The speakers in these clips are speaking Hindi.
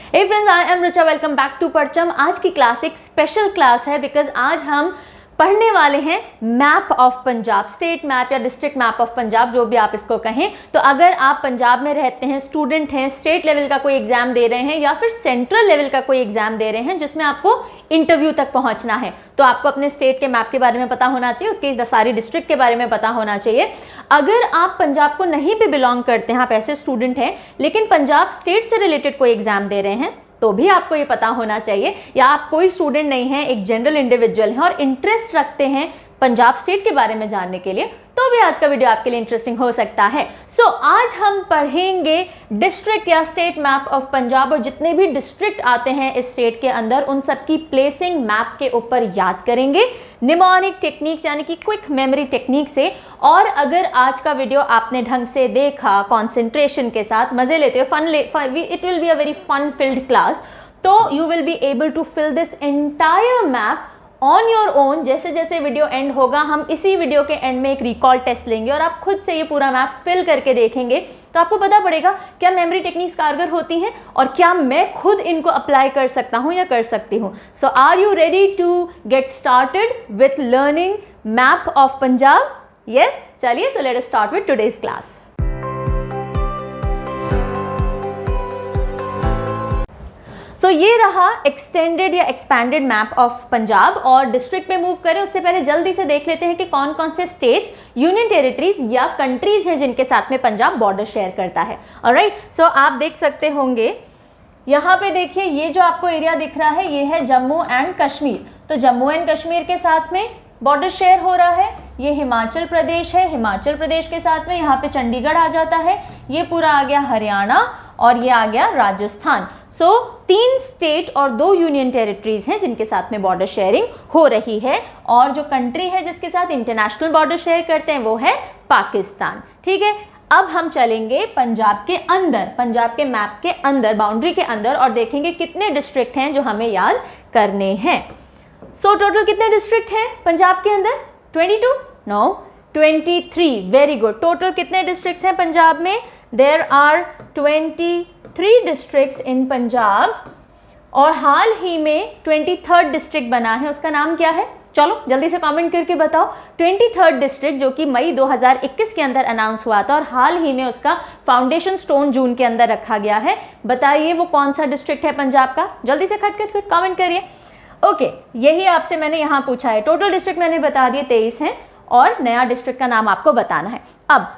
Hey friends, I am Richa, welcome back to Parcham. आज की क्लास एक स्पेशल क्लास है बिकॉज आज हम पढ़ने वाले हैं map of Punjab, state map या डिस्ट्रिक्ट मैप ऑफ पंजाब, जो भी आप इसको कहें। तो अगर आप पंजाब में रहते हैं, स्टूडेंट हैं, स्टेट लेवल का कोई एग्जाम दे रहे हैं या फिर सेंट्रल लेवल का कोई एग्जाम दे रहे हैं जिसमें आपको इंटरव्यू तक पहुंचना है, तो आपको अपने स्टेट के मैप के बारे में पता होना चाहिए, उसके सारी डिस्ट्रिक्ट के बारे में पता होना चाहिए। अगर आप पंजाब को नहीं भी बिलोंग करते हैं, आप ऐसे स्टूडेंट हैं लेकिन पंजाब स्टेट से रिलेटेड कोई एग्जाम दे रहे हैं, तो भी आपको ये पता होना चाहिए। या आप कोई स्टूडेंट नहीं हैं, एक जनरल इंडिविजुअल हैं और इंटरेस्ट रखते हैं पंजाब स्टेट के बारे में जानने के लिए, तो भी आज का वीडियो आपके लिए इंटरेस्टिंग हो सकता है। आज हम पढ़ेंगे डिस्ट्रिक्ट या स्टेट मैप ऑफ पंजाब, और जितने भी डिस्ट्रिक्ट आते हैं इस स्टेट के अंदर उन सबकी प्लेसिंग मैप के ऊपर याद करेंगे निमोनिक टेक्निक्स यानी कि क्विक मेमोरी टेक्निक से। और अगर आज का वीडियो आपने ढंग से देखा, कंसंट्रेशन के साथ मजे लेते हुए, it will be a very fun filled class, तो you will be able to fill this entire map on your own. जैसे जैसे वीडियो एंड होगा, हम इसी वीडियो के एंड में एक रिकॉल टेस्ट लेंगे और आप खुद से ये पूरा मैप फिल करके देखेंगे, तो आपको पता पड़ेगा क्या मेमोरी टेक्निक्स कारगर होती हैं और क्या मैं खुद इनको अप्लाई कर सकता हूं या कर सकती हूं। So are you ready to get started with learning map of Punjab? Yes, चलिए, so let us start with today's class. So ये रहा एक्सटेंडेड या एक्सपैंडेड मैप ऑफ पंजाब। और डिस्ट्रिक्ट पे मूव करें उससे पहले जल्दी से देख लेते हैं कि कौन कौन से स्टेट्स, यूनियन टेरिटरीज या कंट्रीज हैं जिनके साथ में पंजाब बॉर्डर शेयर करता है। ऑलराइट, सो आप देख सकते होंगे यहाँ पे, देखिए ये जो आपको एरिया दिख रहा है ये है जम्मू एंड कश्मीर। तो जम्मू एंड कश्मीर के साथ में बॉर्डर शेयर हो रहा है। ये हिमाचल प्रदेश है, हिमाचल प्रदेश के साथ में यहाँ पे चंडीगढ़ आ जाता है। ये पूरा आ गया हरियाणा और ये आ गया राजस्थान। सो 3 स्टेट और 2 यूनियन टेरिटरीज हैं जिनके साथ में बॉर्डर शेयरिंग हो रही है। और जो कंट्री है जिसके साथ इंटरनेशनल बॉर्डर शेयर करते हैं वो है पाकिस्तान। ठीक है, अब हम चलेंगे पंजाब के अंदर, पंजाब के मैप के अंदर, बाउंड्री के अंदर, और देखेंगे कितने डिस्ट्रिक्ट हैं जो हमें याद करने हैं। सो टोटल कितने डिस्ट्रिक्ट हैं पंजाब के अंदर? 22? नो, 23। Very good. टोटल कितने डिस्ट्रिक्ट्स हैं पंजाब में? देयर आर 23 डिस्ट्रिक्ट्स इन पंजाब। और हाल ही में 23rd डिस्ट्रिक्ट बना है, उसका नाम क्या है? चलो जल्दी से कमेंट करके बताओ। 23rd डिस्ट्रिक्ट जो कि मई 2021 के अंदर अनाउंस हुआ था और हाल ही में उसका फाउंडेशन स्टोन जून के अंदर रखा गया है। बताइए वो कौन सा डिस्ट्रिक्ट है पंजाब का? जल्दी से खट कमेंट करिए। ओके, यही आपसे मैंने यहाँ पूछा है। टोटल डिस्ट्रिक्ट मैंने बता दिए 23 हैं और नया डिस्ट्रिक्ट का नाम आपको बताना है। अब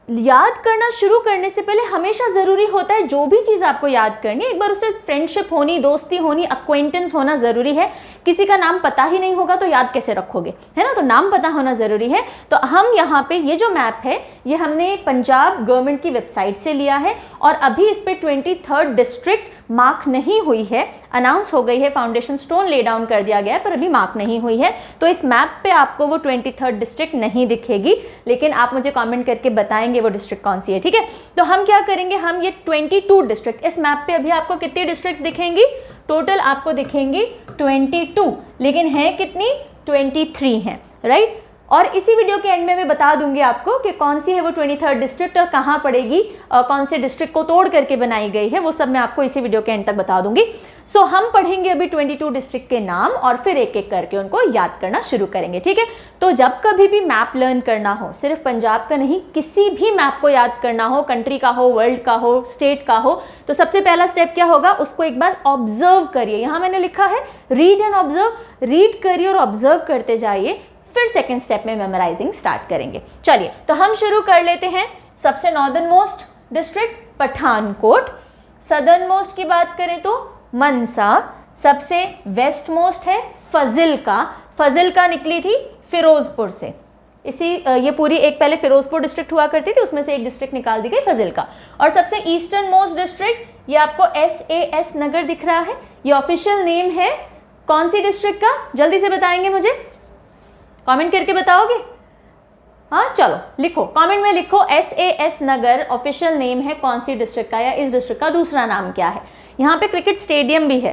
याद करना शुरू करने से पहले हमेशा ज़रूरी होता है, जो भी चीज़ आपको याद करनी है एक बार उससे फ्रेंडशिप होनी, दोस्ती होनी, अक्वेंटेंस होना ज़रूरी है। किसी का नाम पता ही नहीं होगा तो याद कैसे रखोगे, है ना? तो नाम पता होना ज़रूरी है। तो हम यहाँ पे ये जो मैप है ये हमने पंजाब गवर्नमेंट की वेबसाइट से लिया है और अभी इस पर 23rd डिस्ट्रिक्ट मार्क नहीं हुई है। अनाउंस हो गई है, फाउंडेशन स्टोन ले डाउन कर दिया गया है, पर अभी मार्क नहीं हुई है। तो इस मैप पे आपको वो 23rd डिस्ट्रिक्ट नहीं दिखेगी, लेकिन आप मुझे कमेंट करके बताएंगे वो डिस्ट्रिक्ट कौन सी है। ठीक है, तो हम क्या करेंगे, हम ये 22 डिस्ट्रिक्ट, इस मैप पे अभी आपको कितनी डिस्ट्रिक्ट दिखेंगी? टोटल आपको दिखेंगी 22, लेकिन हैं कितनी? 23 हैं, राइट। और इसी वीडियो के एंड में मैं बता दूंगी आपको कि कौन सी है वो 23rd डिस्ट्रिक्ट और कहाँ पड़ेगी, कौन से डिस्ट्रिक्ट को तोड़ करके बनाई गई है, वो सब मैं आपको इसी वीडियो के एंड तक बता दूंगी। सो हम पढ़ेंगे अभी 22 डिस्ट्रिक्ट के नाम और फिर एक एक करके उनको याद करना शुरू करेंगे। ठीक है, तो जब कभी भी मैप लर्न करना हो, सिर्फ पंजाब का नहीं, किसी भी मैप को याद करना हो, कंट्री का हो, वर्ल्ड का हो, स्टेट का हो, तो सबसे पहला स्टेप क्या होगा, उसको एक बार ऑब्जर्व करिए। यहाँ मैंने लिखा है रीड एंड ऑब्जर्व, रीड करिए और ऑब्जर्व करते जाइए, फिर सेकेंड स्टेप में मेमोराइजिंग स्टार्ट करेंगे। चलिए, तो हम शुरू कर लेते हैं। सबसे northern most district Pathankot, southern most की बात करें तो मनसा, सबसे वेस्ट मोस्ट है फजिल्का। फजिल्का निकली थी फिरोजपुर से। ये पूरी एक पहले फिरोजपुर डिस्ट्रिक्ट हुआ करती थी, उसमें से एक डिस्ट्रिक्ट निकाल दी गई फजिल्का। और सबसे ईस्टर्न मोस्ट डिस्ट्रिक्ट, ये आपको SAS नगर दिख रहा है, ये ऑफिशियल नेम है कौन सी डिस्ट्रिक्ट का? जल्दी से बताएंगे मुझे, कमेंट करके बताओगे? हाँ, चलो लिखो, कमेंट में लिखो SAS नगर ऑफिशियल नेम है कौन सी डिस्ट्रिक्ट का, या इस डिस्ट्रिक्ट का दूसरा नाम क्या है। यहाँ पे क्रिकेट स्टेडियम भी है।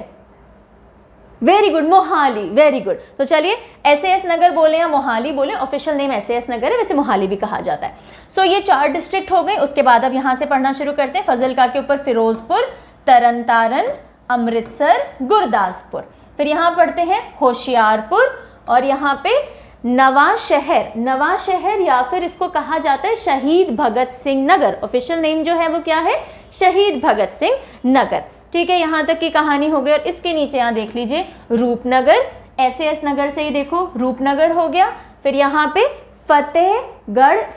Very good, Mohali, very good. तो चलिए SAS नगर बोले या मोहाली बोले, ऑफिशियल नेम SAS नगर है, वैसे मोहाली भी कहा जाता है। सो ये 4 डिस्ट्रिक्ट हो गए। उसके बाद अब यहाँ से पढ़ना शुरू करते हैं। फजिल्का के ऊपर फिरोजपुर, तरन तारन, अमृतसर, गुरदासपुर। फिर यहाँ पढ़ते हैं होशियारपुर, और यहाँ पे नवा शहर या फिर इसको कहा जाता है शहीद भगत सिंह नगर। ऑफिशियल नेम जो है वो क्या है, शहीद भगत सिंह नगर। ठीक है, यहाँ तक की कहानी हो गई। और इसके नीचे यहाँ देख लीजिए रूपनगर, SAS नगर से ही देखो रूपनगर हो गया। फिर यहाँ पे फतेहगढ़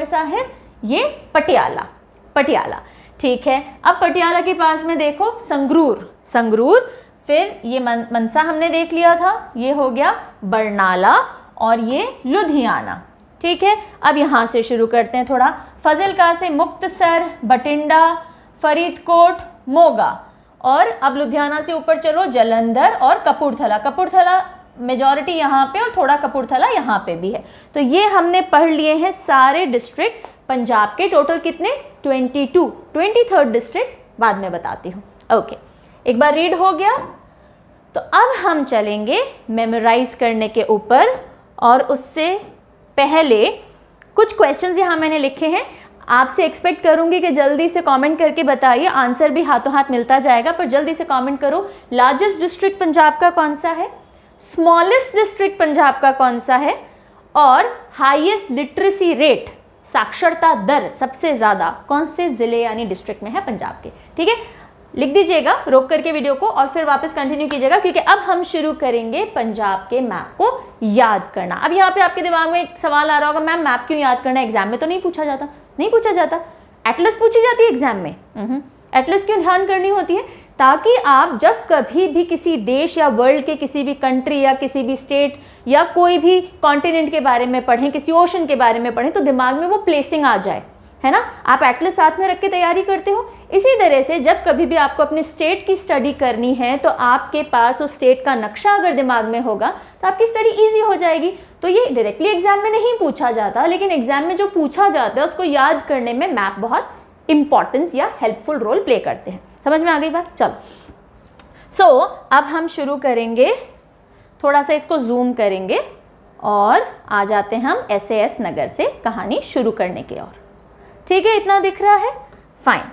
साहिब, ये पटियाला। ठीक है, अब पटियाला के पास में देखो संगरूर। फिर ये मनसा हमने देख लिया था, ये हो गया बरनाला, और ये लुधियाना। ठीक है, अब यहाँ से शुरू करते हैं थोड़ा। फजिल्का से मुक्तसर, बठिंडा, फरीदकोट, मोगा, और अब लुधियाना से ऊपर चलो जलंधर और कपूरथला मेजॉरिटी यहाँ पे, और थोड़ा कपूरथला यहाँ पे भी है। तो ये हमने पढ़ लिए हैं सारे डिस्ट्रिक्ट पंजाब के। टोटल कितने, 23rd डिस्ट्रिक्ट बाद में बताती हूँ। ओके, एक बार रीड हो गया। तो अब हम चलेंगे मेमोराइज करने के ऊपर, और उससे पहले कुछ क्वेश्चंस यहाँ मैंने लिखे हैं। आपसे एक्सपेक्ट करूंगी कि जल्दी से कमेंट करके बताइए, आंसर भी हाथों हाथ मिलता जाएगा, पर जल्दी से कमेंट करो। लार्जेस्ट डिस्ट्रिक्ट पंजाब का कौन सा है, स्मॉलेस्ट डिस्ट्रिक्ट पंजाब का कौन सा है, और हाईएस्ट लिटरेसी रेट, साक्षरता दर सबसे ज़्यादा कौन से ज़िले यानी डिस्ट्रिक्ट में है पंजाब के। ठीक है, लिख दीजिएगा रोक करके वीडियो को, और फिर वापस कंटिन्यू कीजिएगा, क्योंकि अब हम शुरू करेंगे पंजाब के मैप को याद करना। अब यहाँ पे आपके दिमाग में एक सवाल आ रहा होगा, मैम मैप क्यों याद करना है, एग्जाम में तो नहीं पूछा जाता। एटलस पूछी जाती है एग्जाम में। एटलस क्यों ध्यान करनी होती है, ताकि आप जब कभी भी किसी देश या वर्ल्ड के किसी भी कंट्री या किसी भी स्टेट या कोई भी कॉन्टिनेंट के बारे में पढ़ें, किसी ओशन के बारे में पढ़ें, तो दिमाग में वो प्लेसिंग आ जाए, है ना। आप एटलस साथ में रख के तैयारी करते हो। इसी तरह से जब कभी भी आपको अपने स्टेट की स्टडी करनी है, तो आपके पास उस स्टेट का नक्शा अगर दिमाग में होगा तो आपकी स्टडी ईजी हो जाएगी। तो ये डायरेक्टली एग्जाम में नहीं पूछा जाता, लेकिन एग्जाम में जो पूछा जाता है उसको याद करने में मैप बहुत इंपॉर्टेंस या हेल्पफुल रोल प्ले करते हैं। समझ में आ गई बात, चलो। सो अब हम शुरू करेंगे, थोड़ा सा इसको जूम करेंगे और आ जाते हैं हम SAS नगर से कहानी शुरू करने की ओर। ठीक है, इतना दिख रहा है, फाइन।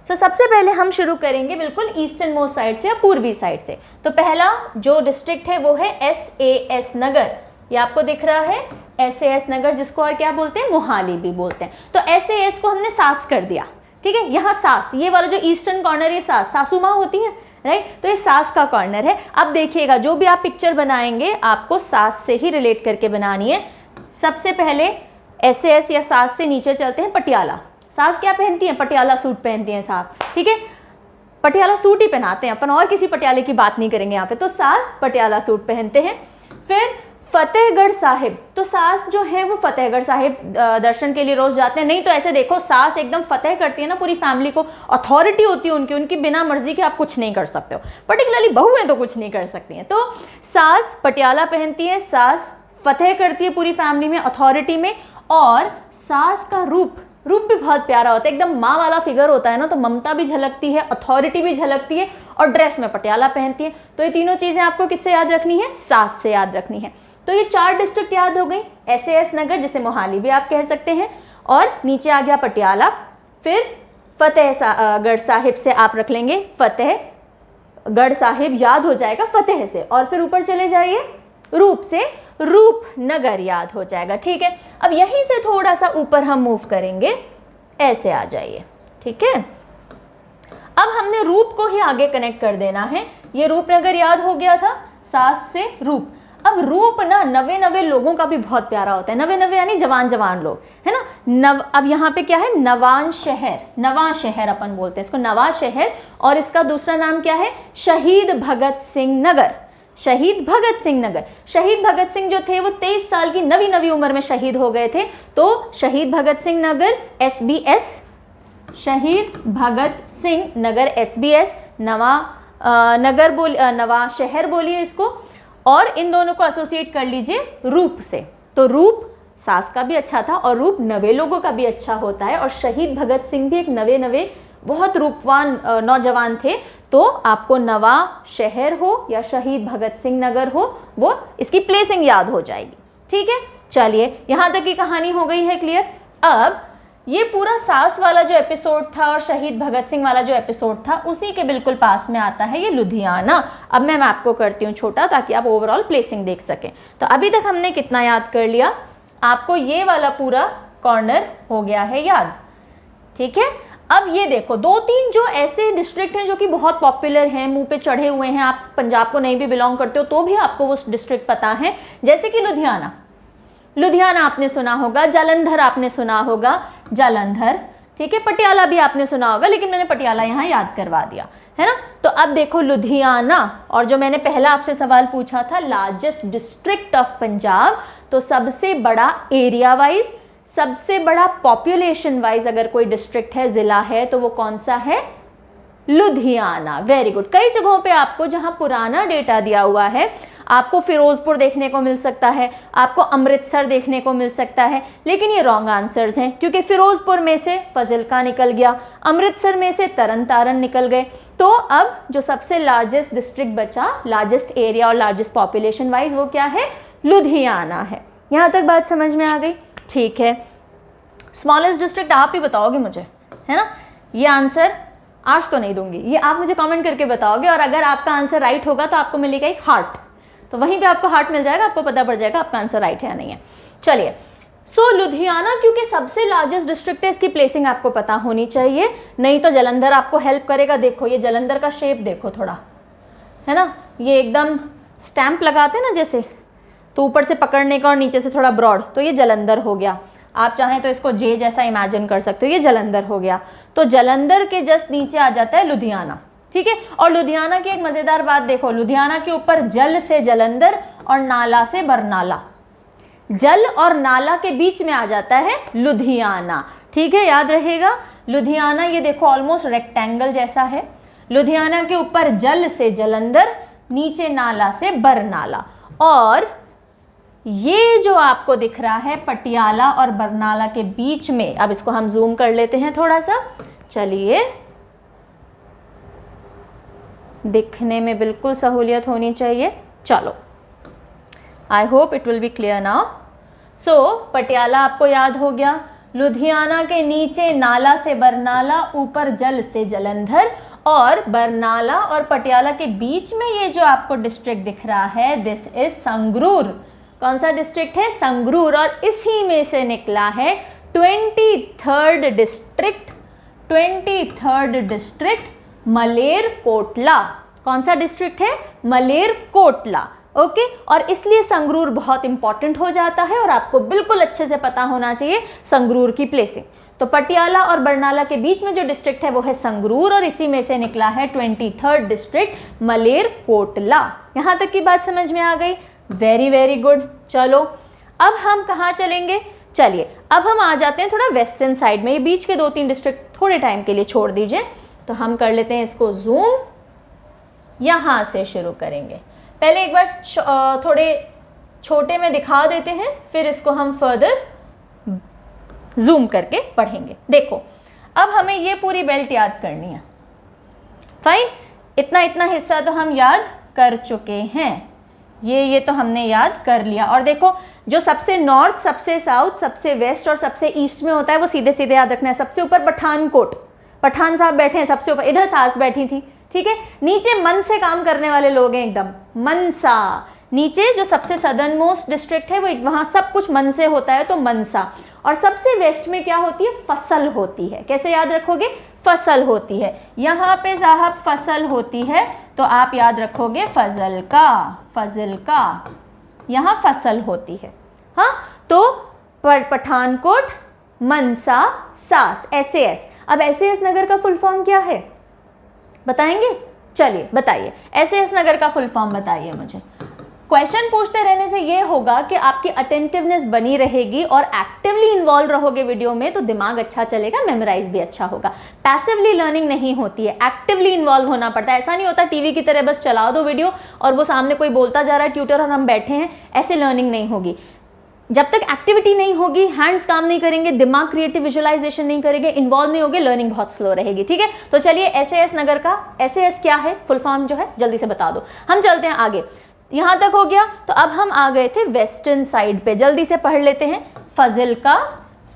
सो सबसे पहले हम शुरू करेंगे बिल्कुल ईस्टर्न मोस्ट साइड से या पूर्वी साइड से। तो पहला जो डिस्ट्रिक्ट है वो है SAS नगर, ये आपको दिख रहा है SAS नगर, जिसको और क्या बोलते हैं, मोहाली भी बोलते हैं। तो SAS को हमने सास कर दिया। ठीक है, यहाँ सास, ये वाला जो ईस्टर्न कॉर्नर, ये सासू माँ होती है, राइट। तो ये सास का कॉर्नर है। अब देखिएगा, जो भी आप पिक्चर बनाएंगे आपको सास से ही रिलेट करके बनानी है। सबसे पहले SAS या सास से नीचे चलते हैं पटियाला। सास क्या पहनती हैं, पटियाला सूट पहनती हैं साहब। ठीक है, पटियाला सूट ही पहनाते हैं अपन, और किसी पटियाले की बात नहीं करेंगे यहाँ पे। तो सास पटियाला सूट पहनते हैं। फिर फतेहगढ़ साहिब, तो सास जो है वो फतेहगढ़ साहिब दर्शन के लिए रोज जाते हैं। नहीं तो ऐसे देखो, सास एकदम फतेह करती है ना पूरी फैमिली को, अथॉरिटी होती है उनकी बिना मर्जी के आप कुछ नहीं कर सकते हो। पर्टिकुलरली बहुएं तो कुछ नहीं कर सकती हैं। तो सास पटियाला पहनती है, सास फतेह करती है पूरी फैमिली में, अथॉरिटी में। और सास का रूप भी बहुत प्यारा होता है, एकदम माँ वाला फिगर होता है ना, तो ममता भी झलकती है, अथॉरिटी भी झलकती है, और ड्रेस में पटियाला पहनती है। तो ये तीनों चीजें आपको किससे याद रखनी है, सास से याद रखनी है। तो ये 4 डिस्ट्रिक्ट याद हो गई। SAS नगर, जिसे मोहाली भी आप कह सकते हैं, और नीचे आ गया पटियाला। फिर फतेहगढ़ साहिब से आप रख लेंगे फतेहगढ़ साहिब, याद हो जाएगा फतेह से। और फिर ऊपर चले जाइए रूप से, रूपनगर याद हो जाएगा। ठीक है, अब यहीं से थोड़ा सा ऊपर हम मूव करेंगे, ऐसे आ जाइए। ठीक है, अब हमने रूप को ही आगे कनेक्ट कर देना है। ये रूपनगर याद हो गया था, सास से रूप। अब रूप ना नवे लोगों का भी बहुत प्यारा होता है। नवे यानी जवान लोग, है ना। अब यहाँ पे क्या है, नवा शहर अपन बोलते हैं इसको, नवा शहर। और इसका दूसरा नाम क्या है, शहीद भगत सिंह नगर। शहीद भगत सिंह जो थे वो 23 साल की नवी उम्र में शहीद हो गए थे। तो शहीद भगत सिंह नगर SBS, शहीद भगत सिंह नगर SBS, नवा शहर बोलिए इसको। और इन दोनों को एसोसिएट कर लीजिए रूप से। तो रूप सास का भी अच्छा था और रूप नवे लोगों का भी अच्छा होता है। और शहीद भगत सिंह भी एक नवे बहुत रूपवान नौजवान थे। तो आपको नवा शहर हो या शहीद भगत सिंह नगर हो, वो इसकी प्लेसिंग याद हो जाएगी। ठीक है, चलिए यहाँ तक की कहानी हो गई है क्लियर। अब ये पूरा सास वाला जो एपिसोड था और शहीद भगत सिंह वाला जो एपिसोड था उसी के बिल्कुल पास में आता है ये लुधियाना। अब मैं मैप को करती हूँ छोटा ताकि आप ओवरऑल प्लेसिंग देख सकें। तो अभी तक हमने कितना याद कर लिया, आपको ये वाला पूरा कॉर्नर हो गया है याद, ठीक है। अब ये देखो 2-3 जो ऐसे डिस्ट्रिक्ट हैं जो कि बहुत पॉपुलर हैं, मुंह पे चढ़े हुए हैं, आप पंजाब को नहीं भी बिलोंग करते हो तो भी आपको वो डिस्ट्रिक्ट पता है, जैसे कि लुधियाना, लुधियाना आपने सुना होगा, जालंधर आपने सुना होगा, जालंधर, ठीक है। पटियाला भी आपने सुना होगा, लेकिन मैंने पटियाला यहाँ याद करवा दिया है ना। तो अब देखो लुधियाना, और जो मैंने पहला आपसे सवाल पूछा था लार्जेस्ट डिस्ट्रिक्ट ऑफ पंजाब, तो सबसे बड़ा एरिया वाइज, सबसे बड़ा पॉपुलेशन वाइज अगर कोई डिस्ट्रिक्ट है, जिला है, तो वो कौन सा है? लुधियाना। Very good. कई जगहों पे आपको जहां पुराना डेटा दिया हुआ है, आपको फिरोजपुर देखने को मिल सकता है, आपको अमृतसर देखने को मिल सकता है, लेकिन ये रॉन्ग आंसर्स हैं, क्योंकि फिरोजपुर में से फजिल्का निकल गया, अमृतसर में से तरन तारण निकल गए। तो अब जो सबसे लार्जेस्ट डिस्ट्रिक्ट बचा, लार्जेस्ट एरिया और लार्जेस्ट पॉपुलेशन वाइज, वो क्या है? लुधियाना है। यहां तक बात समझ में आ गई? ठीक है। स्मॉलेस्ट डिस्ट्रिक्ट आप ही बताओगे मुझे, है ना। ये आंसर आज तो नहीं दूंगी, ये आप मुझे कमेंट करके बताओगे, और अगर आपका आंसर राइट होगा तो आपको मिलेगा एक हार्ट, तो वहीं पे आपको हार्ट मिल जाएगा, आपको पता पड़ जाएगा आपका आंसर राइट है या नहीं है। चलिए, सो लुधियाना क्योंकि सबसे लार्जेस्ट डिस्ट्रिक्ट है, इसकी प्लेसिंग आपको पता होनी चाहिए, नहीं तो जलंधर आपको हेल्प करेगा। देखो ये जलंधर का शेप देखो थोड़ा, है ना, ये एकदम स्टैंप लगाते हैं ना जैसे, तो ऊपर से पकड़ने का और नीचे से थोड़ा ब्रॉड, तो ये जलंधर हो गया। आप चाहें तो इसको जे जैसा इमेजिन कर सकते हो, ये जलंधर हो गया। तो जलंधर के जस्ट नीचे आ जाता है लुधियाना, ठीक है। और लुधियाना की एक मजेदार बात देखो, लुधियाना के ऊपर जल से जलंधर और नाला से बरनाला, जल और नाला के बीच में आ जाता है लुधियाना, ठीक है, याद रहेगा। लुधियाना ये देखो ऑलमोस्ट रेक्टेंगल जैसा है, लुधियाना के ऊपर जल से जलंधर, नीचे नाला से बरनाला, और ये जो आपको दिख रहा है पटियाला और बरनाला के बीच में, अब इसको हम जूम कर लेते हैं थोड़ा सा, चलिए, दिखने में बिल्कुल सहूलियत होनी चाहिए। चलो, I hope it will be clear now. So Patiala आपको याद हो गया, लुधियाना के नीचे नाला से बरनाला, ऊपर जल से जलंधर, और बरनाला और पटियाला के बीच में ये जो आपको डिस्ट्रिक्ट दिख रहा है, दिस इज संगरूर। कौन सा डिस्ट्रिक्ट है? संगरूर। और इसी में से निकला है 23rd district, 23rd district Malerkotla. कौन सा डिस्ट्रिक्ट है? मलेरकोटला, ओके। और इसलिए संगरूर बहुत इंपॉर्टेंट हो जाता है, और आपको बिल्कुल अच्छे से पता होना चाहिए संगरूर की प्लेसिंग। तो पटियाला और बरनाला के बीच में जो डिस्ट्रिक्ट है वो है संगरूर, और इसी में से निकला है 23rd डिस्ट्रिक्ट मलेरकोटला। यहां तक की बात समझ में आ गई? Very very good. चलो, अब हम कहाँ चलेंगे? चलिए, अब हम आ जाते हैं थोड़ा वेस्टर्न साइड में। ये बीच के 2-3 डिस्ट्रिक्ट थोड़े टाइम के लिए छोड़ दीजिए, तो हम कर लेते हैं इसको जूम। यहाँ से शुरू करेंगे, पहले एक बार थोड़े छोटे में दिखा देते हैं, फिर इसको हम फर्दर जूम करके पढ़ेंगे। देखो, अब हमें ये पूरी बेल्ट याद करनी है। फाइन, इतना इतना हिस्सा तो हम याद कर चुके हैं, ये तो हमने याद कर लिया। और देखो, जो सबसे नॉर्थ, सबसे साउथ, सबसे वेस्ट और सबसे ईस्ट में होता है वो सीधे सीधे याद रखना है। सबसे ऊपर पठानकोट, पठान साहब बैठे हैं सबसे ऊपर, इधर सास बैठी थी, ठीक है। नीचे मन से काम करने वाले लोग हैं, एकदम मनसा। नीचे जो सबसे सदर्न मोस्ट डिस्ट्रिक्ट है वो, वहाँ सब कुछ मन से होता है, तो मनसा। और सबसे वेस्ट में क्या होती है? फसल होती है। कैसे याद रखोगे? फसल होती है। यहाँ पे साहब फसल होती है, तो आप याद रखोगे फजल का, फजल का, यहाँ फसल होती है। हाँ, तो पठानकोट, मनसा, सास, SAS। अब SAS नगर का फुल फॉर्म क्या है बताएंगे? चलिए बताइए, SAS नगर का फुल फॉर्म बताइए मुझे। क्वेश्चन पूछते रहने से ये होगा कि आपकी अटेंटिवनेस बनी रहेगी और एक्टिवली इन्वॉल्व रहोगे वीडियो में, तो दिमाग अच्छा चलेगा, मेमोराइज भी अच्छा होगा। पैसिवली लर्निंग नहीं होती है, एक्टिवली इन्वॉल्व होना पड़ता है। ऐसा नहीं होता टीवी की तरह बस चला दो वीडियो और वो सामने कोई बोलता जा रहा है ट्यूटर और हम बैठे हैं, ऐसे लर्निंग नहीं होगी। जब तक एक्टिविटी नहीं होगी, हैंड्स काम नहीं करेंगे, दिमाग क्रिएटिव विजुअलाइजेशन नहीं करेंगे, इन्वॉल्व नहीं होगे, लर्निंग बहुत स्लो रहेगी, ठीक है। तो चलिए, SAS नगर का SAS क्या है, फुल फॉर्म जो है जल्दी से बता दो। हम चलते हैं आगे, यहाँ तक हो गया। तो अब हम आ गए थे वेस्टर्न साइड पे, जल्दी से पढ़ लेते हैं। फजिल्का,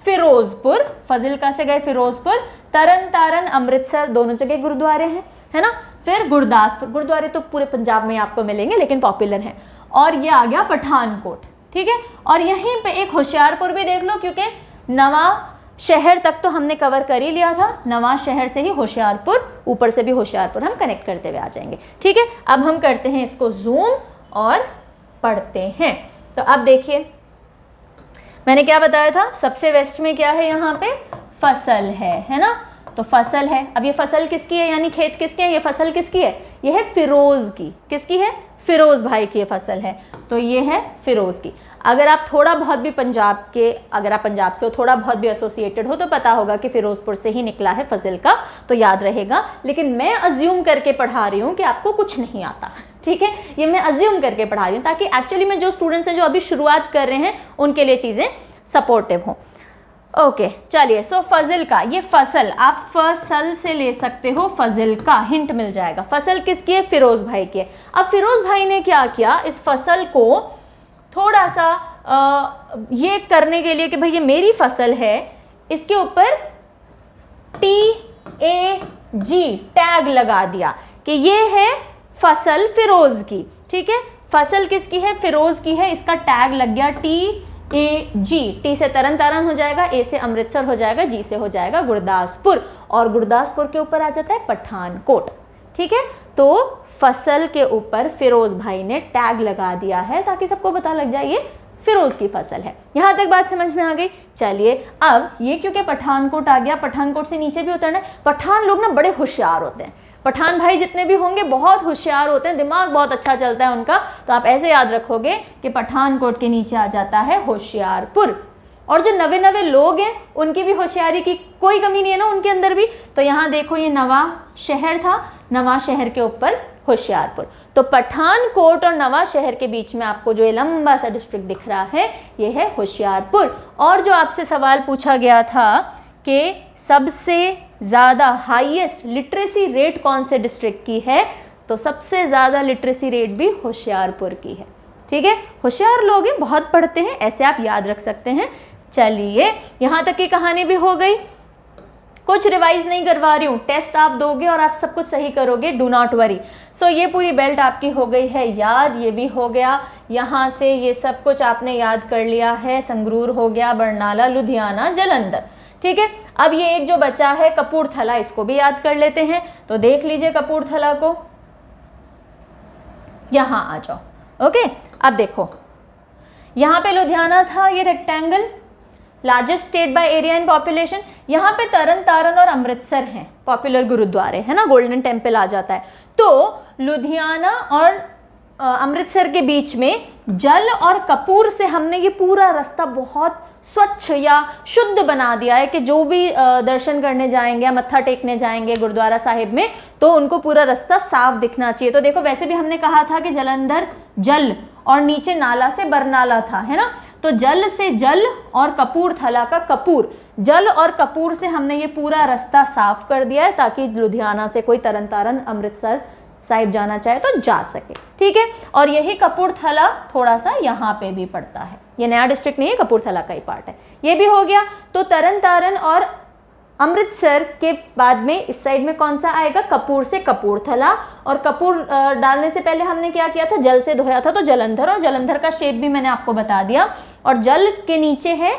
फिरोजपुर, फाजिलका से गए फिरोजपुर, तरन तारण अमृतसर, दोनों जगह गुरुद्वारे हैं, है ना। फिर गुरदासपुर, गुरुद्वारे तो पूरे पंजाब में आपको मिलेंगे लेकिन पॉपुलर हैं। और ये आ गया पठानकोट, ठीक है। और यहीं पे एक होशियारपुर भी देख लो, क्योंकि नवा शहर तक तो हमने कवर कर ही लिया था, नवा शहर से ही होशियारपुर, ऊपर से भी होशियारपुर हम कनेक्ट करते हुए आ जाएंगे, ठीक है। अब हम करते हैं इसको जूम और पढ़ते हैं। तो अब देखिए मैंने क्या बताया था, सबसे वेस्ट में क्या है, यहाँ पे फसल है ना। तो फसल है, अब ये फसल किसकी है, यानी खेत किसके हैं, ये फसल किसकी है, ये है फिरोज की, किसकी है, फिरोज भाई की ये फसल है, तो ये है फिरोज की। अगर आप थोड़ा बहुत भी पंजाब के, अगर आप पंजाब से हो, थोड़ा बहुत भी एसोसिएटेड हो तो पता होगा कि फिरोजपुर से ही निकला है फजिल का, तो याद रहेगा। लेकिन मैं अज्यूम करके पढ़ा रही हूँ कि आपको कुछ नहीं आता, ठीक है, ये मैं अज्यूम करके पढ़ा रही हूँ ताकि एक्चुअली में जो स्टूडेंट्स हैं जो अभी शुरुआत कर रहे हैं उनके लिए चीज़ें सपोर्टिव हों। ओके चलिए, सो फजिल का, ये फसल आप फसल से ले सकते हो, फजिल का हिंट मिल जाएगा। फसल किसकी है, फिरोज भाई की है। अब फिरोज भाई ने क्या किया, इस फसल को थोड़ा सा ये करने के लिए कि भाई ये मेरी फसल है, इसके ऊपर TAG टैग लगा दिया कि ये है फसल फिरोज की, ठीक है। फसल किसकी है, फिरोज की है, इसका टैग लग गया TAG, T से तरन तारण हो जाएगा, A से अमृतसर हो जाएगा, G से हो जाएगा गुरदासपुर, और गुरदासपुर के ऊपर आ जाता है पठानकोट, ठीक है। तो फसल के ऊपर फिरोज भाई ने टैग लगा दिया है ताकि सबको पता लग जाए ये फिरोज की फसल है। यहाँ तक बात समझ में आ गई। चलिए अब ये क्योंकि पठानकोट आ गया, पठानकोट से नीचे भी उतरना है। पठान लोग ना बड़े होशियार होते हैं, पठान भाई जितने भी होंगे बहुत होशियार होते हैं, दिमाग बहुत अच्छा चलता है उनका। तो आप ऐसे याद रखोगे कि पठानकोट के नीचे आ जाता है होशियारपुर। और जो नवे नवे लोग हैं उनकी भी होशियारी की कोई कमी नहीं है ना उनके अंदर भी। तो यहाँ देखो ये नवा शहर था, नवा शहर के ऊपर होशियारपुर। तो पठानकोट और नवा शहर के बीच में आपको जो ये लंबा सा डिस्ट्रिक्ट दिख रहा है ये है होशियारपुर। और जो आपसे सवाल पूछा गया था कि सबसे ज़्यादा हाईएस्ट लिटरेसी रेट कौन से डिस्ट्रिक्ट की है, तो सबसे ज़्यादा लिटरेसी रेट भी होशियारपुर की है, ठीक है। होशियार लोग हैं, बहुत पढ़ते हैं, ऐसे आप याद रख सकते हैं। चलिए यहाँ तक की कहानी भी हो गई, कुछ रिवाइज नहीं करवा रही हूँ, टेस्ट आप दोगे और आप सब कुछ सही करोगे, डू नॉट वरी। सो ये पूरी बेल्ट आपकी हो गई है याद, ये भी हो गया। यहाँ से ये सब कुछ आपने याद कर लिया है, संगरूर हो गया, बरनाला, लुधियाना, जालंधर, ठीक है। अब ये एक जो बचा है कपूरथला, इसको भी याद कर लेते हैं। तो देख लीजिए कपूरथला को, यहाँ आ जाओ। ओके अब देखो यहाँ पे लुधियाना था, ये rectangle, largest state by area and population. यहाँ पे तरन तारण और अमृतसर हैं पॉपुलर गुरुद्वारे, है ना, गोल्डन टेम्पल आ जाता है। तो लुधियाना और अमृतसर के बीच में जल और कपूर से हमने ये पूरा रास्ता बहुत स्वच्छ या शुद्ध बना दिया है कि जो भी दर्शन करने जाएंगे या मत्था टेकने जाएंगे गुरुद्वारा साहिब में तो उनको पूरा रास्ता साफ दिखना चाहिए। तो देखो वैसे भी हमने कहा था कि जालंधर जल और नीचे नाला से बरनाला था, है ना। तो जल से जल और कपूरथला का कपूर, जल और कपूर से हमने ये पूरा रास्ता साफ कर दिया है ताकि लुधियाना से कोई तरन तारण अमृतसर साहिब जाना चाहे तो जा सके, ठीक है। और यही कपूरथला थोड़ा सा यहाँ पे भी पड़ता है, ये नया डिस्ट्रिक्ट नहीं है, कपूरथला का ही पार्ट है। ये भी हो गया। तो तरन तारण और अमृतसर के बाद में इस साइड में कौन सा आएगा, कपूर से कपूरथला। और कपूर डालने से पहले हमने क्या किया था, जल से धोया था तो जालंधर, और जालंधर का शेप भी मैंने आपको बता दिया। और जल के नीचे है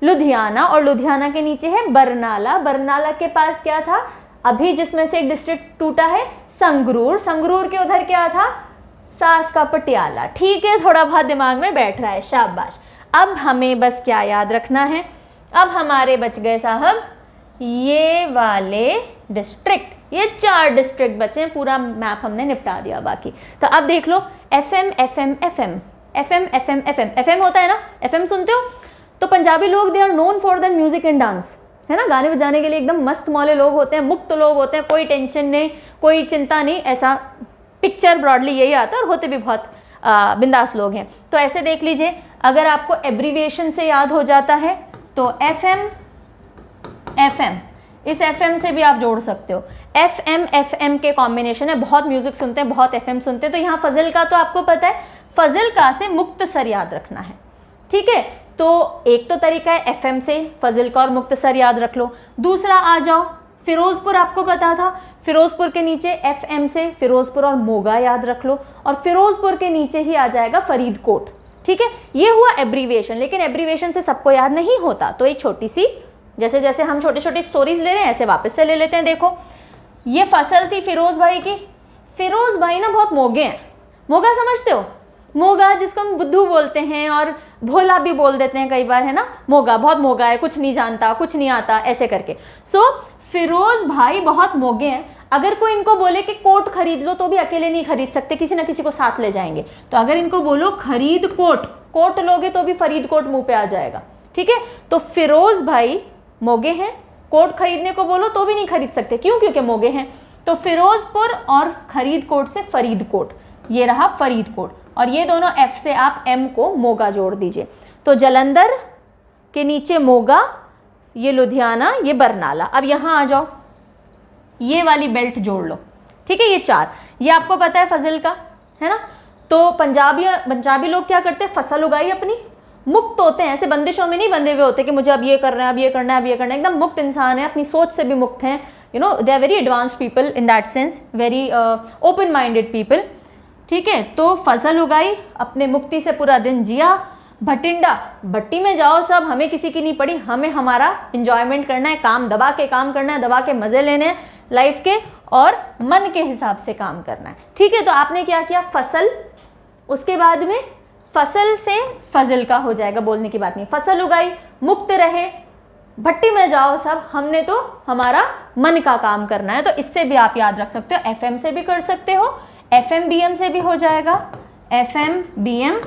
लुधियाना और लुधियाना के नीचे है बरनाला। बरनाला के पास क्या था, अभी जिसमें से एक डिस्ट्रिक्ट टूटा है संगरूर, संगरूर के उधर क्या था, सास का पटियाला, ठीक है। थोड़ा बहुत दिमाग में बैठ रहा है, शाबाश। अब हमें बस क्या याद रखना है, अब हमारे बच गए साहब ये वाले डिस्ट्रिक्ट, ये 4 डिस्ट्रिक्ट बचे, पूरा मैप हमने निपटा दिया बाकी। तो अब देख लो FM FM FM FM FM FM FM होता है ना, FM सुनते हो। तो पंजाबी लोग they are known for the music and dance, है ना, गाने बजाने के लिए एकदम मस्त मौले लोग होते हैं, मुक्त लोग होते हैं, कोई टेंशन नहीं, कोई चिंता नहीं, ऐसा पिक्चर ब्रॉडली यही आता है। और होते भी बहुत बिंदास लोग हैं। तो ऐसे देख लीजिए, अगर आपको एब्रीविएशन से याद हो जाता है तो FM FM, इस FM से भी आप जोड़ सकते हो। FM FM के कॉम्बिनेशन है, बहुत म्यूजिक सुनते हैं, बहुत FM सुनते हैं। तो यहाँ फजिल का तो आपको पता है, फजिल का से मुक्तसर याद रखना है, ठीक है। तो एक तो तरीका है FM से फजिल्का और मुक्तसर याद रख लो। दूसरा आ जाओ फिरोजपुर, आपको पता था फिरोजपुर के नीचे FM से फिरोजपुर और मोगा याद रख लो, और फिरोजपुर के नीचे ही आ जाएगा फरीदकोट। ठीक है, ये हुआ एब्रीविएशन, लेकिन एब्रीविएशन से सबको याद नहीं होता, तो एक छोटी सी, जैसे जैसे हम छोटे छोटे स्टोरीज ले रहे हैं ऐसे वापस से ले लेते हैं। देखो ये फसल थी फिरोज भाई की। फिरोज भाई ना बहुत मोगे हैं। मोगा समझते हो? मोगा जिसको हम बुद्धू बोलते हैं और भोला भी बोल देते हैं कई बार, है ना। मोगा, बहुत मोगा है, कुछ नहीं जानता, कुछ नहीं आता, ऐसे करके। सो फिरोज भाई बहुत मोगे हैं। अगर कोई इनको बोले कि कोट खरीद लो तो भी अकेले नहीं खरीद सकते, किसी ना किसी को साथ ले जाएंगे। तो अगर इनको बोलो खरीद कोट, कोट लोगे तो भी फरीदकोट मुंह पे आ जाएगा। ठीक है, तो फिरोज भाई मोगे हैं, कोट खरीदने को बोलो तो भी नहीं खरीद सकते। क्यों? क्योंकि मोगे हैं। तो फिरोजपुर और खरीदकोट से फरीदकोट, ये रहा फरीदकोट, और ये दोनों F से आप M को मोगा जोड़ दीजिए। तो जलंधर के नीचे मोगा, ये लुधियाना, ये बरनाला। अब यहाँ आ जाओ, ये वाली बेल्ट जोड़ लो। ठीक है, ये 4, ये आपको पता है फजल का, है ना। तो पंजाबी लोग क्या करते हैं, फसल उगाई अपनी, मुक्त होते हैं, ऐसे बंदिशों में नहीं बंधे हुए होते कि मुझे अब ये करना है, अब ये करना है, अब ये करना है। एकदम मुक्त इंसान है, अपनी सोच से भी मुक्त हैं। You know, they are very advanced people in that sense, very open minded people. ठीक है, तो फसल उगाई, अपने मुक्ति से पूरा दिन जिया। भटिंडा, भट्टी में जाओ सब, हमें किसी की नहीं पड़ी, हमें हमारा इंजॉयमेंट करना है, काम दबा के काम करना है, दबा के मजे लेने हैं लाइफ के, और मन के हिसाब से काम करना है। ठीक है, तो आपने क्या किया, फसल, उसके बाद में फसल से फजल का हो जाएगा, बोलने की बात नहीं। फसल उगाई, मुक्त रहे, भट्टी में जाओ सब, हमने तो हमारा मन का काम करना है। तो इससे भी आप याद रख सकते हो, FM से भी कर सकते हो, FMBM से भी हो जाएगा, FMBM।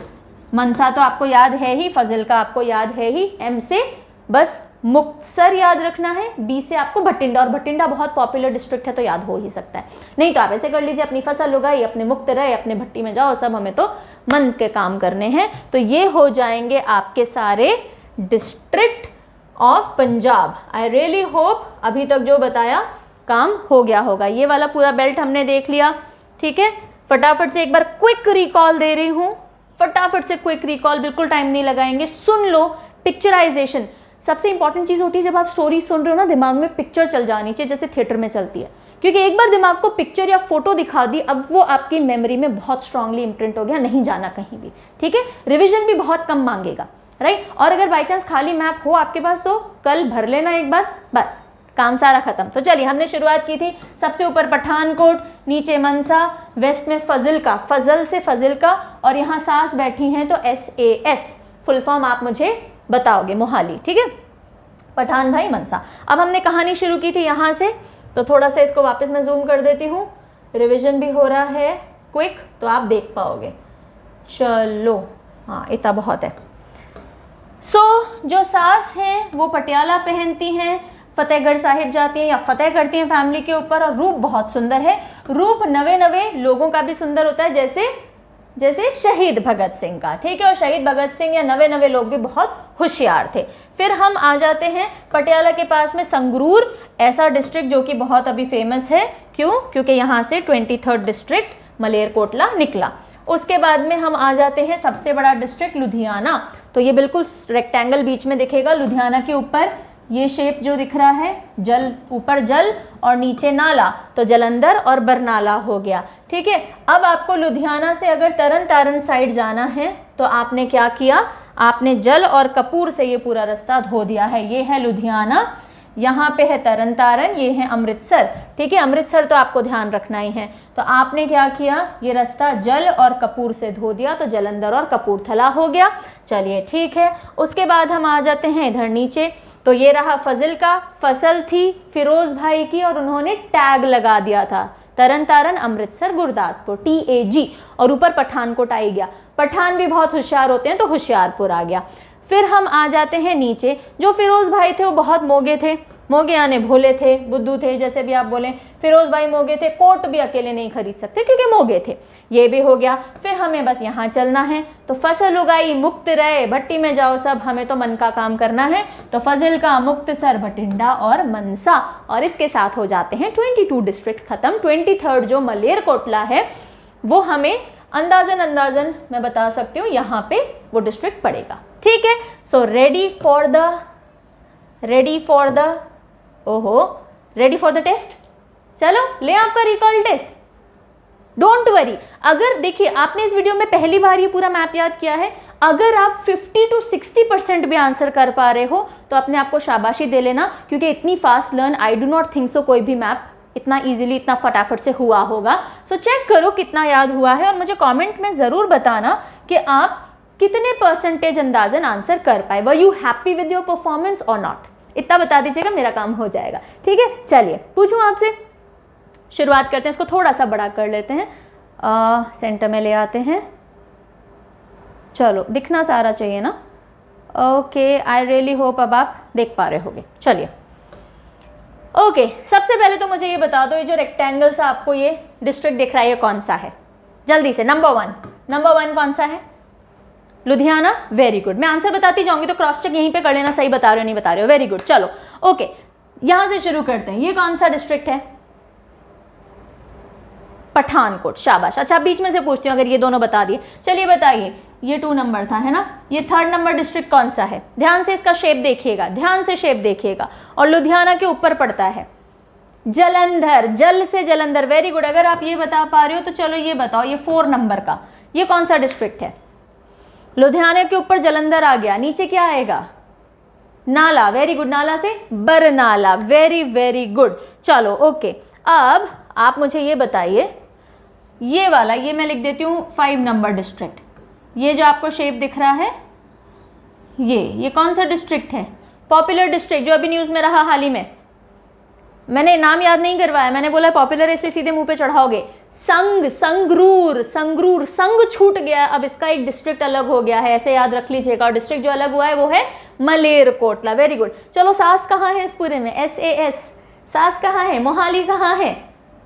मनसा तो आपको याद है ही, फजल का आपको याद है ही। M से बस मुक्तसर याद रखना है, B से आपको भटिंडा, और भटिंडा बहुत पॉपुलर डिस्ट्रिक्ट है तो याद हो ही सकता है। नहीं तो आप ऐसे कर लीजिए, अपनी फसल उगाई, अपने मुक्त रहे, अपने भट्टी में जाओ सब, हमें तो मन के काम करने हैं। तो ये हो जाएंगे आपके सारे district of Punjab. I really hope अभी तक जो बताया काम हो गया होगा। ये वाला पूरा बेल्ट हमने देख लिया। ठीक है, फटाफट से एक बार क्विक रिकॉल दे रही हूँ, फटाफट से क्विक रिकॉल, बिल्कुल टाइम नहीं लगाएंगे। सुन लो, पिक्चराइजेशन सबसे इंपॉर्टेंट चीज़ होती है। जब आप स्टोरी सुन रहे हो ना, दिमाग में पिक्चर चल जानी चाहिए, जैसे थिएटर में चलती है। क्योंकि एक बार दिमाग को पिक्चर या फोटो दिखा दी, अब वो आपकी मेमोरी में बहुत स्ट्रांगली इम्प्रिंट हो गया, नहीं जाना कहीं भी। ठीक है, रिविजन भी बहुत कम मांगेगा, राइट। और अगर बाई चांस खाली मैप हो आपके पास तो कल भर लेना एक बार, बस काम सारा खत्म। तो चलिए, हमने शुरुआत की थी सबसे ऊपर पठानकोट, नीचे मनसा, वेस्ट में फजल का, फजल से फजिल का, और यहाँ सास बैठी हैं तो SAS, फुल फॉर्म आप मुझे बताओगे, मोहाली। ठीक है, पठान भाई मनसा। अब हमने कहानी शुरू की थी यहाँ से, तो थोड़ा सा इसको वापस मैं जूम कर देती हूँ, रिविजन भी हो रहा है क्विक, तो आप देख पाओगे। चलो, हाँ इतना बहुत है। जो सास हैं वो पटियाला पहनती हैं, फतेहगढ़ साहिब जाती हैं या फतेह करती हैं फैमिली के ऊपर, और रूप बहुत सुंदर है। रूप नवे नवे लोगों का भी सुंदर होता है, जैसे शहीद भगत सिंह का। ठीक है, और शहीद भगत सिंह या नवे नवे लोग भी बहुत होशियार थे। फिर हम आ जाते हैं पटियाला के पास में संगरूर, ऐसा डिस्ट्रिक्ट जो कि बहुत अभी फेमस है। क्यों? क्योंकि यहाँ से 23rd डिस्ट्रिक्ट मलेरकोटला निकला। उसके बाद में हम आ जाते हैं सबसे बड़ा डिस्ट्रिक्ट लुधियाना। तो ये बिल्कुल रेक्टेंगल बीच में दिखेगा, लुधियाना के ऊपर ये शेप जो दिख रहा है, जल, ऊपर जल और नीचे नाला, तो जलंधर और बरनाला हो गया। ठीक है, अब आपको लुधियाना से अगर तरन तारण साइड जाना है तो आपने क्या किया, आपने जल और कपूर से ये पूरा रास्ता धो दिया है। ये है लुधियाना, यहाँ पे है तरन तारण, ये है अमृतसर। ठीक है, अमृतसर तो आपको ध्यान रखना ही है। तो आपने क्या किया, ये रास्ता जल और कपूर से धो दिया, तो जलंधर और कपूरथला हो गया। चलिए ठीक है, उसके बाद हम आ जाते हैं इधर नीचे। तो ये रहा फजिल का, फसल थी फिरोज भाई की, और उन्होंने टैग लगा दिया था तरन तारण अमृतसर गुरदासपुर, TAG, और ऊपर पठानकोट आ गया। पठान भी बहुत होशियार होते हैं तो होशियारपुर आ गया। फिर हम आ जाते हैं नीचे। जो फिरोज भाई थे वो बहुत मोगे थे, मोगे यानी भोले थे, बुद्धू थे, जैसे भी आप बोलें। फिरोज भाई मोगे थे, कोट भी अकेले नहीं खरीद सकते क्योंकि मोगे थे। ये भी हो गया। फिर हमें बस यहाँ चलना है, तो फसल उगाई, मुक्त रहे, भट्टी में जाओ सब, हमें तो मन का काम करना है। तो फजिल का, मुक्तसर, भटिंडा और मनसा, और इसके साथ हो जाते हैं 22 डिस्ट्रिक्ट खत्म। 23rd जो मलेरकोटला है वो हमें अंदाजन मैं बता सकती हूँ यहाँ पे वो डिस्ट्रिक्ट पड़ेगा। ठीक है। So ready for the test. चलो ले आपका रिकॉल टेस्ट। डोंट वरी, अगर देखिए आपने इस वीडियो में पहली बार ये पूरा मैप याद किया है, अगर आप 50 to 60% भी आंसर कर पा रहे हो तो अपने आप को शाबाशी दे लेना, क्योंकि इतनी fast learn I do not think so कोई भी मैप इतना इजीली इतना फटाफट से हुआ होगा। सो चेक करो कितना याद हुआ है और मुझे कमेंट में ज़रूर बताना कि आप कितने परसेंटेज अंदाजन आंसर कर पाए। Were you happy with your performance और नॉट, इतना बता दीजिएगा, मेरा काम हो जाएगा। ठीक है, चलिए पूछूं आपसे, शुरुआत करते हैं। इसको थोड़ा सा बड़ा कर लेते हैं, सेंटर में ले आते हैं। चलो दिखना सारा चाहिए ना। ओके, आई रियली होप अब आप देख पा रहे होगे। चलिए ओके, सबसे पहले तो मुझे ये बता दो, ये जो रेक्टेंगल सा आपको ये डिस्ट्रिक्ट दिख रहा है ये कौन सा है? जल्दी से। नंबर वन कौन सा है? लुधियाना। Very good. मैं आंसर बताती जाऊंगी तो क्रॉस चेक यहीं पे कर लेना, सही बता रहे हो नहीं बता रहे हो। Very good. चलो ओके, यहां से शुरू करते हैं। ये कौन सा डिस्ट्रिक्ट है? पठानकोट। शाबाश। अच्छा, बीच में से पूछती हूँ, अगर ये दोनों बता दिए। चलिए बताइए, ये 2 नंबर था है ना, ये 3rd नंबर डिस्ट्रिक्ट कौन सा है? ध्यान से इसका शेप देखिएगा, ध्यान से शेप देखिएगा। और लुधियाना के ऊपर पड़ता है जलंधर, जल से जलंधर। Very good. अगर आप ये बता पा रहे हो तो चलो ये बताओ, ये 4 नंबर का ये कौन सा डिस्ट्रिक्ट है? लुधियाना के ऊपर जलंधर आ गया, नीचे क्या आएगा? नाला। Very good. नाला से बरनाला। Very very good. चलो ओके, अब आप मुझे ये बताइए, ये वाला ये मैं लिख देती हूँ 5 नंबर डिस्ट्रिक्ट। ये जो आपको शेप दिख रहा है ये कौन सा डिस्ट्रिक्ट है? पॉपुलर डिस्ट्रिक्ट, जो अभी न्यूज़ में रहा हाल ही में। मैंने नाम याद नहीं करवाया, मैंने बोला पॉपुलर इसलिए सीधे मुंह पे चढ़ाओगे। संगरूर। संग छूट गया, अब इसका एक डिस्ट्रिक्ट अलग हो गया है, ऐसे याद रख लीजिएगा। और डिस्ट्रिक्ट जो अलग हुआ है वो है मलेरकोटला। Very good. चलो सास कहाँ है इस पूरे में? SAS। सास कहाँ है? मोहाली कहाँ है?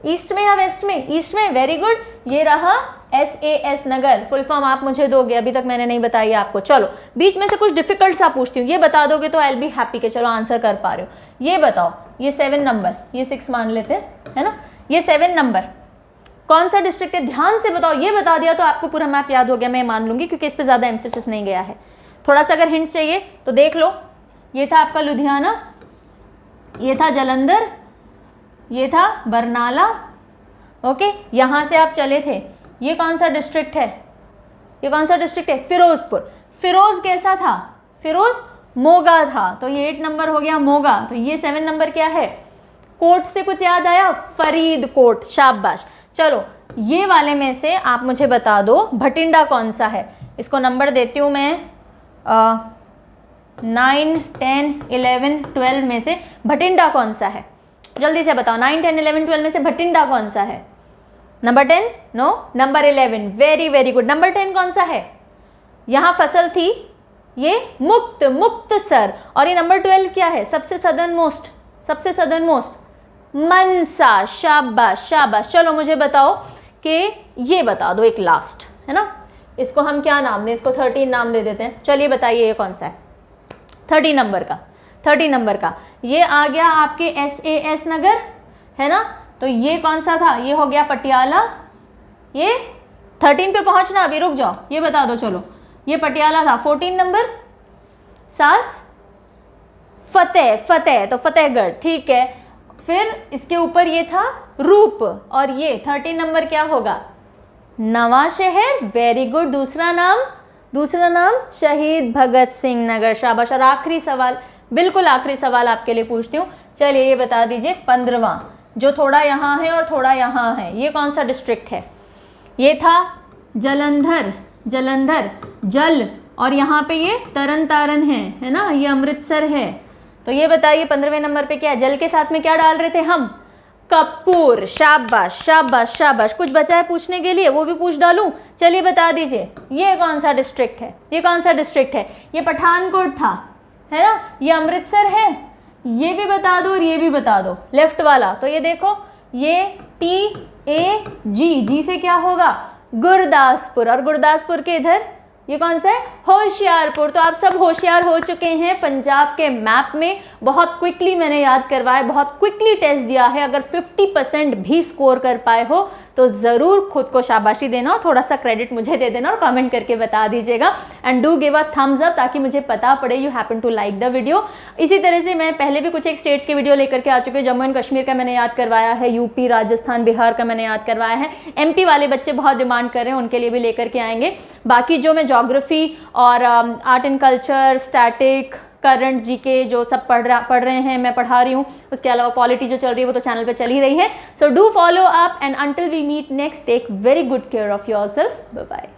ईस्ट में या वेस्ट में? ईस्ट में। Very good. ये रहा SAS नगर। फुल फॉर्म आप मुझे दोगे, अभी तक मैंने नहीं बताई आपको। चलो बीच में से कुछ डिफिकल्ट सा पूछती हूँ, ये बता दोगे तो आई विल बी हैप्पी के चलो आंसर कर पा रहे हो। ये बताओ, ये 7 नंबर, ये 6 मान लेते हैं है ना, ये 7 नंबर कौन सा डिस्ट्रिक्ट है? ध्यान से बताओ। ये बता दिया तो आपको पूरा मैप याद हो गया, मैं मान लूंगी, क्योंकि इस पर ज़्यादा एम्फेसिस नहीं गया है। थोड़ा सा अगर हिंट चाहिए तो देख लो, ये था आपका लुधियाना, ये था जलंधर, ये था बरनाला। ओके, यहाँ से आप चले थे, ये कौन सा डिस्ट्रिक्ट है? ये कौन सा डिस्ट्रिक्ट है? फिरोजपुर। फिरोज कैसा था? फिरोज मोगा था, तो ये 8 नंबर हो गया मोगा। तो ये 7 नंबर क्या है? कोट से कुछ याद आया? फरीदकोट। शाबाश। चलो ये वाले में से आप मुझे बता दो भटिंडा कौन सा है? इसको नंबर देती हूँ मैं 9, 10, 11, 12 में से भटिंडा कौन सा है? जल्दी से बताओ, 9, 10, 11, 12 में से भटिंडा कौन सा है? Number 10? No, number 11। Very very good. Number 10 कौन सा है? यहाँ फसल थी, ये मुक्तसर। और ये नंबर 12 क्या है? सबसे सदर्न मोस्ट मनसा। शाबाश शाबाश। चलो मुझे बताओ कि ये बता दो एक लास्ट है ना, इसको हम क्या नाम दें? इसको 13 नाम दे देते हैं। चलिए बताइए ये कौन सा है? 30 नंबर का ये आ गया आपके SAS नगर है ना। तो ये कौन सा था? ये हो गया पटियाला। ये 13 पे पहुंचना, अभी रुक जाओ, ये बता दो। चलो ये पटियाला था। 14 नंबर सास फतेह, तो फतेहगढ़। ठीक है, फिर इसके ऊपर ये था रूप, और ये 13 नंबर क्या होगा? नवा शहर। Very good. दूसरा नाम शहीद भगत सिंह नगर। शाबाश। और आखिरी सवाल, बिल्कुल आखिरी सवाल आपके लिए पूछती हूँ। चलिए ये बता दीजिए 15वां, जो थोड़ा यहाँ है और थोड़ा यहाँ है, ये कौन सा डिस्ट्रिक्ट है? ये था जलंधर जल, और यहाँ पे ये तरन तारन है ना, ये अमृतसर है। तो ये बताइए 15वें नंबर पे क्या है? जल के साथ में क्या डाल रहे थे हम? कपूर। शाबाश शाबाश शाबाश। कुछ बचा है पूछने के लिए, वो भी पूछ डालूं? चलिए बता दीजिए ये कौन सा डिस्ट्रिक्ट है? ये पठानकोट था है ना, ये अमृतसर है, ये भी बता दो और ये भी बता दो लेफ्ट वाला। तो ये देखो, ये TAG, जी से क्या होगा? गुरदासपुर। और गुरदासपुर के इधर ये कौन सा है? होशियारपुर। तो आप सब होशियार हो चुके हैं पंजाब के मैप में। बहुत क्विकली मैंने याद करवाया, बहुत क्विकली टेस्ट दिया है। अगर 50% भी स्कोर कर पाए हो तो ज़रूर खुद को शाबाशी देना और थोड़ा सा क्रेडिट मुझे दे देना और कमेंट करके बता दीजिएगा। And do give a thumbs up ताकि मुझे पता पड़े you happen to like the video. इसी तरह से मैं पहले भी कुछ एक स्टेट्स के वीडियो लेकर के आ चुके हैं। जम्मू एंड कश्मीर का मैंने याद करवाया है, यूपी, राजस्थान, बिहार का मैंने याद करवाया है। एमपी वाले बच्चे बहुत डिमांड कर रहे हैं, उनके लिए भी लेकर के आएंगे। बाकी जो मैं ज्योग्राफी और art and culture, static, current, GK जो सब पढ़ रहे हैं, मैं पढ़ा रही हूँ। उसके अलावा पॉलिटी जो चल रही है वो तो चैनल पे चल ही रही है। So do follow up and until we meet next, take very good care of yourself. Bye bye.